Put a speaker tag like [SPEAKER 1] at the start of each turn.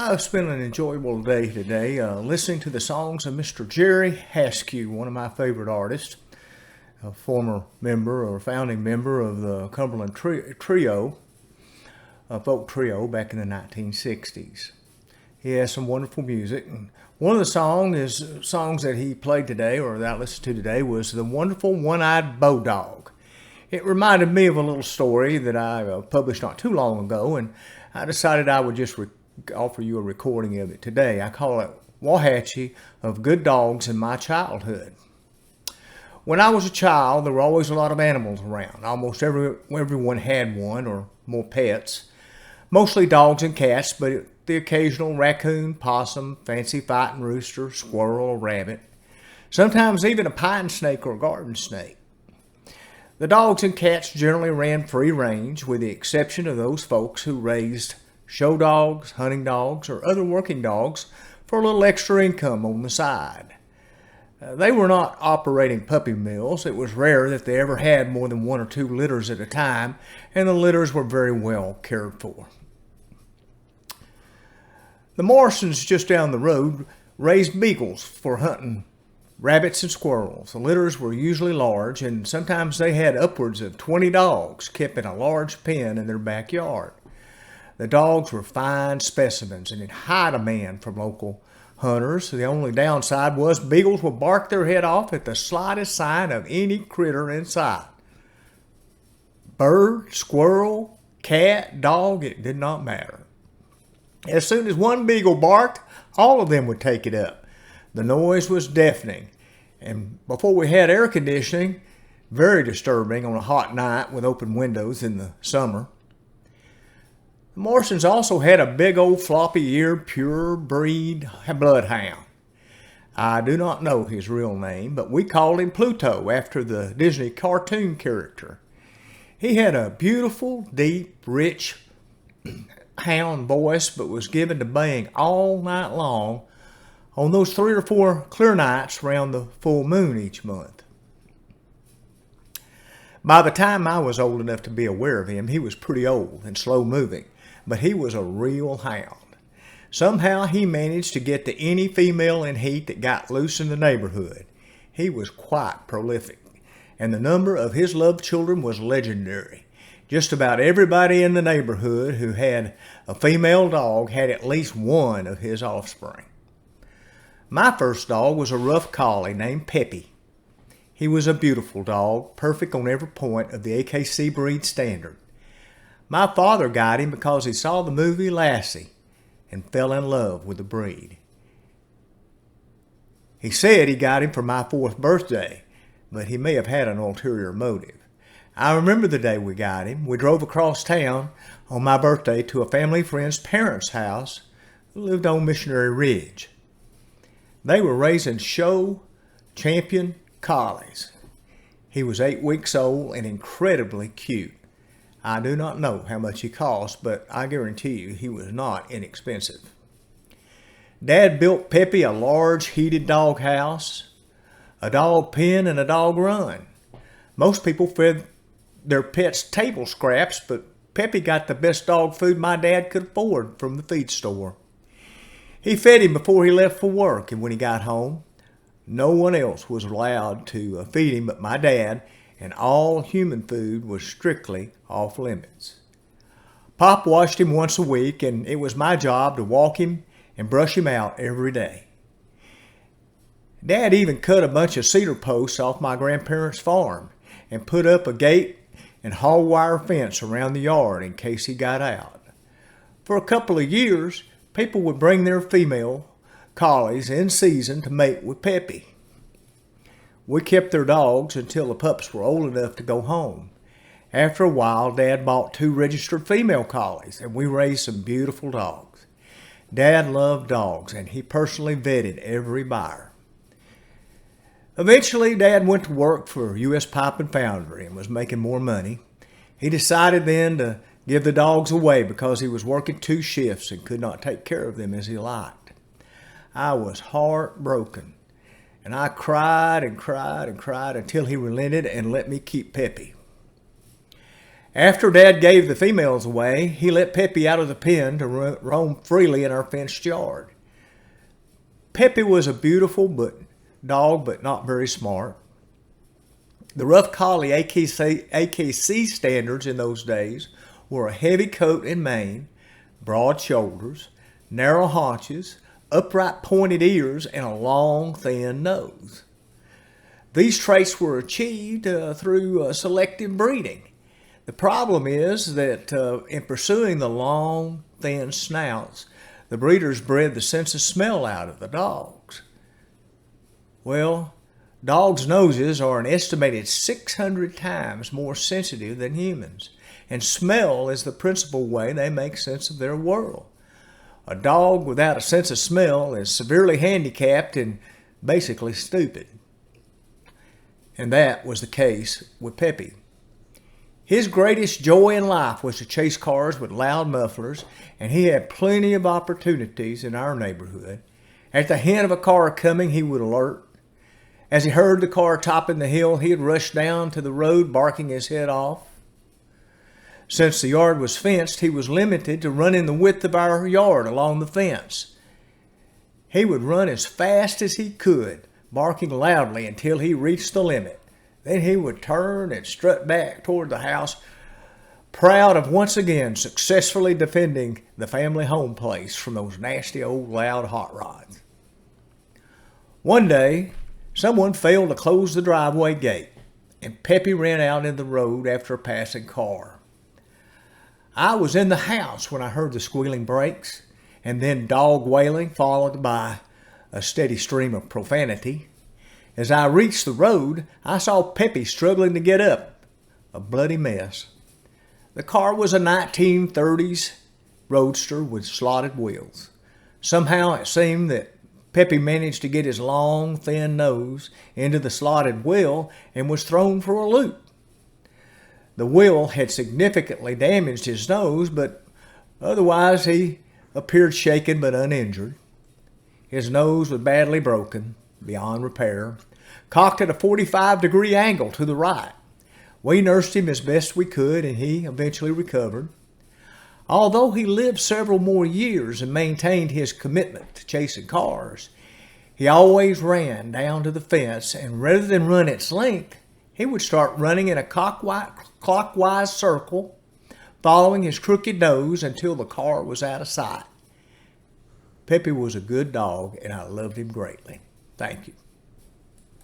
[SPEAKER 1] I've spent an enjoyable day today listening to the songs of Mr. Jerry Haskew, one of my favorite artists, a former member or founding member of the Cumberland Trio, a folk trio back in the 1960s. He has some wonderful music. And one of the songs that he played today, or that I listened to today, was The Wonderful One-Eyed Bodog. It reminded me of a little story that I published not too long ago, and I decided I would just offer you a recording of it today. I call it Wauhatchie of Good Dogs in My Childhood. When I was a child, there were always a lot of animals around. Almost everyone had one or more pets. Mostly dogs and cats, but the occasional raccoon, possum, fancy fighting rooster, squirrel, or rabbit. Sometimes even a pine snake or garden snake. The dogs and cats generally ran free range, with the exception of those folks who raised show dogs, hunting dogs, or other working dogs for a little extra income on the side. They were not operating puppy mills. It was rare that they ever had more than 1 or 2 litters at a time, and the litters were very well cared for. The Morrisons just down the road raised beagles for hunting rabbits and squirrels. The litters were usually large, and sometimes they had upwards of 20 dogs kept in a large pen in their backyard. The dogs were fine specimens and in high demand from local hunters. The only downside was beagles would bark their head off at the slightest sign of any critter in sight. Bird, squirrel, cat, dog, it did not matter. As soon as one beagle barked, all of them would take it up. The noise was deafening, and before we had air conditioning, very disturbing on a hot night with open windows in the summer. The Morrisons also had a big old floppy-eared pure breed bloodhound. I do not know his real name, but we called him Pluto after the Disney cartoon character. He had a beautiful, deep, rich hound voice, but was given to baying all night long on those 3 or 4 clear nights around the full moon each month. By the time I was old enough to be aware of him, he was pretty old and slow-moving, but he was a real hound. Somehow he managed to get to any female in heat that got loose in the neighborhood. He was quite prolific, and the number of his loved children was legendary. Just about everybody in the neighborhood who had a female dog had at least one of his offspring. My first dog was a rough collie named Peppy. He was a beautiful dog, perfect on every point of the AKC breed standard. My father got him because he saw the movie Lassie and fell in love with the breed. He said he got him for my 4th birthday, but he may have had an ulterior motive. I remember the day we got him. We drove across town on my birthday to a family friend's parents' house who lived on Missionary Ridge. They were raising show champion collies. He was 8 weeks old and incredibly cute. I do not know how much he cost, but I guarantee you he was not inexpensive. Dad built Peppy a large heated dog house, a dog pen, and a dog run. Most people fed their pets table scraps, but Peppy got the best dog food my dad could afford from the feed store. He fed him before he left for work, and when he got home, no one else was allowed to feed him but my dad, and all human food was strictly off limits. Pop washed him once a week, and it was my job to walk him and brush him out every day. Dad even cut a bunch of cedar posts off my grandparents' farm and put up a gate and hog wire fence around the yard in case he got out. For a couple of years, people would bring their female collies in season to mate with Peppy. We kept their dogs until the pups were old enough to go home. After a while, Dad bought 2 registered female collies, and we raised some beautiful dogs. Dad loved dogs, and he personally vetted every buyer. Eventually, Dad went to work for U.S. Pipe and Foundry and was making more money. He decided then to give the dogs away because he was working 2 shifts and could not take care of them as he liked. I was heartbroken, and I cried and cried and cried until he relented and let me keep Peppy. After Dad gave the females away, he let Peppy out of the pen to roam freely in our fenced yard. Peppy was a beautiful dog, but not very smart. The rough collie AKC standards in those days were a heavy coat and mane, broad shoulders, narrow haunches, upright pointed ears, and a long, thin nose. These traits were achieved through selective breeding. The problem is that in pursuing the long, thin snouts, the breeders bred the sense of smell out of the dogs. Well, dogs' noses are an estimated 600 times more sensitive than humans, and smell is the principal way they make sense of their world. A dog without a sense of smell is severely handicapped and basically stupid. And that was the case with Peppy. His greatest joy in life was to chase cars with loud mufflers, and he had plenty of opportunities in our neighborhood. At the hint of a car coming, he would alert. As he heard the car topping the hill, he'd rush down to the road, barking his head off. Since the yard was fenced, he was limited to running the width of our yard along the fence. He would run as fast as he could, barking loudly until he reached the limit. Then he would turn and strut back toward the house, proud of once again successfully defending the family home place from those nasty old loud hot rods. One day, someone failed to close the driveway gate, and Peppy ran out in the road after a passing car. I was in the house when I heard the squealing brakes, and then dog wailing followed by a steady stream of profanity. As I reached the road, I saw Peppy struggling to get up, a bloody mess. The car was a 1930s roadster with slotted wheels. Somehow it seemed that Peppy managed to get his long, thin nose into the slotted wheel and was thrown for a loop. The wheel had significantly damaged his nose, but otherwise he appeared shaken but uninjured. His nose was badly broken, beyond repair, cocked at a 45-degree angle to the right. We nursed him as best we could, and he eventually recovered. Although he lived several more years and maintained his commitment to chasing cars, he always ran down to the fence, and rather than run its length, he would start running in a clockwise circle, following his crooked nose until the car was out of sight. Peppy was a good dog, and I loved him greatly. Thank you.